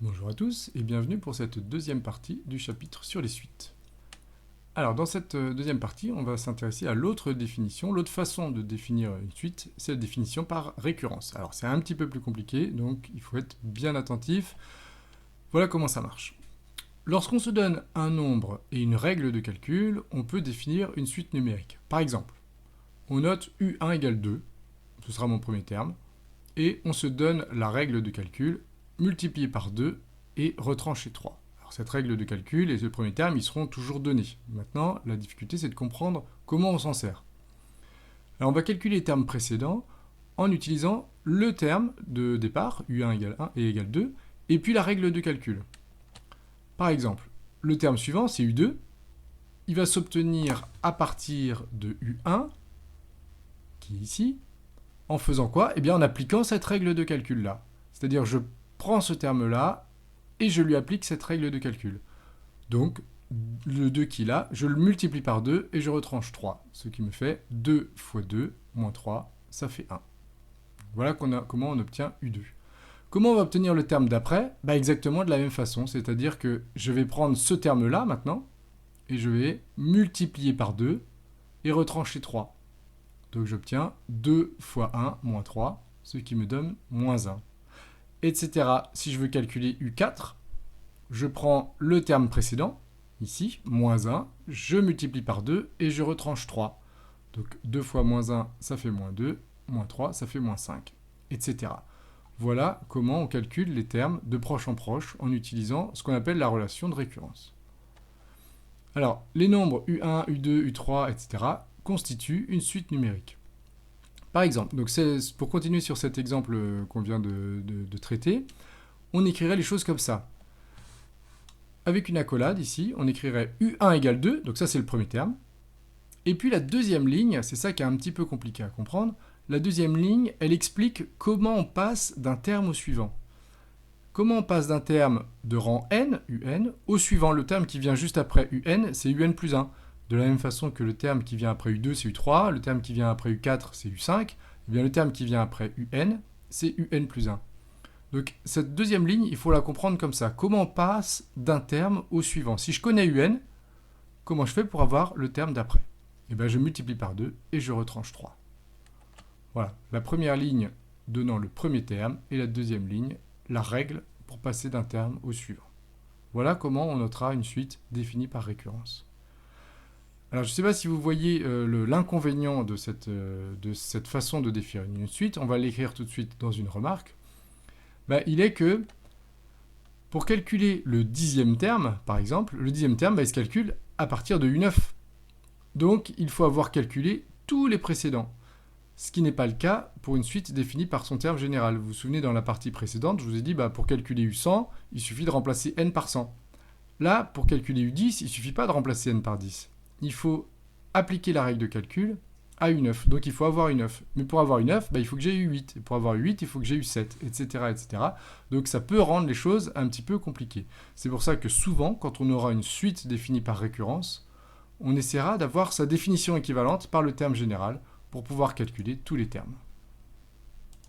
Bonjour à tous et bienvenue pour cette deuxième partie du chapitre sur les suites. Alors dans cette deuxième partie, on va s'intéresser à l'autre définition. L'autre façon de définir une suite, c'est la définition par récurrence. Alors c'est un petit peu plus compliqué, donc il faut être bien attentif. Voilà comment ça marche. Lorsqu'on se donne un nombre et une règle de calcul, on peut définir une suite numérique. Par exemple, on note U1 égale 2, ce sera mon premier terme, et on se donne la règle de calcul multiplié par 2 et retranché 3. Alors cette règle de calcul et ce premier terme, ils seront toujours donnés. Maintenant, la difficulté, c'est de comprendre comment on s'en sert. Alors on va calculer les termes précédents en utilisant le terme de départ, U1 égale 1 et égale 2, et puis la règle de calcul. Par exemple, le terme suivant, c'est U2. Il va s'obtenir à partir de U1, qui est ici, en faisant quoi? Eh bien en appliquant cette règle de calcul-là. C'est-à-dire je prends ce terme-là et je lui applique cette règle de calcul. Donc, le 2 qu'il a, je le multiplie par 2 et je retranche 3. Ce qui me fait 2 fois 2 moins 3, ça fait 1. Voilà comment on obtient U2. Comment on va obtenir le terme d'après? Exactement de la même façon, c'est-à-dire que je vais prendre ce terme-là maintenant et je vais multiplier par 2 et retrancher 3. Donc j'obtiens 2 fois 1 moins 3, ce qui me donne moins 1. Etc. Si je veux calculer U4, je prends le terme précédent, ici, moins 1, je multiplie par 2 et je retranche 3. Donc 2 fois moins 1, ça fait moins 2, moins 3, ça fait moins 5, etc. Voilà comment on calcule les termes de proche en proche en utilisant ce qu'on appelle la relation de récurrence. Alors, les nombres U1, U2, U3, etc. constituent une suite numérique. Par exemple, donc pour continuer sur cet exemple qu'on vient de traiter, on écrirait les choses comme ça. Avec une accolade ici, on écrirait U1 égale 2, donc ça c'est le premier terme. Et puis la deuxième ligne, c'est ça qui est un petit peu compliqué à comprendre, la deuxième ligne, elle explique comment on passe d'un terme au suivant. Comment on passe d'un terme de rang n, UN, au suivant. Le terme qui vient juste après UN, c'est UN plus 1. De la même façon que le terme qui vient après U2, c'est U3, le terme qui vient après U4, c'est U5, et bien le terme qui vient après UN, c'est UN plus 1. Donc cette deuxième ligne, il faut la comprendre comme ça. Comment on passe d'un terme au suivant? Si je connais UN, comment je fais pour avoir le terme d'après? Je multiplie par 2 et je retranche 3. Voilà, la première ligne donnant le premier terme et la deuxième ligne, la règle pour passer d'un terme au suivant. Voilà comment on notera une suite définie par récurrence. Alors je ne sais pas si vous voyez l'inconvénient de cette façon de définir une suite. On va l'écrire tout de suite dans une remarque. Il est que pour calculer le 10e terme, par exemple, le 10e terme, il se calcule à partir de U9. Donc il faut avoir calculé tous les précédents. Ce qui n'est pas le cas pour une suite définie par son terme général. Vous vous souvenez, dans la partie précédente, je vous ai dit, pour calculer U100, il suffit de remplacer n par 100. Là, pour calculer U10, il ne suffit pas de remplacer n par 10. Il faut appliquer la règle de calcul à U9. Donc il faut avoir U9. Mais pour avoir U9, il faut que j'ai U8. Et pour avoir U8, il faut que j'ai U7, etc., etc. Donc ça peut rendre les choses un petit peu compliquées. C'est pour ça que souvent, quand on aura une suite définie par récurrence, on essaiera d'avoir sa définition équivalente par le terme général pour pouvoir calculer tous les termes.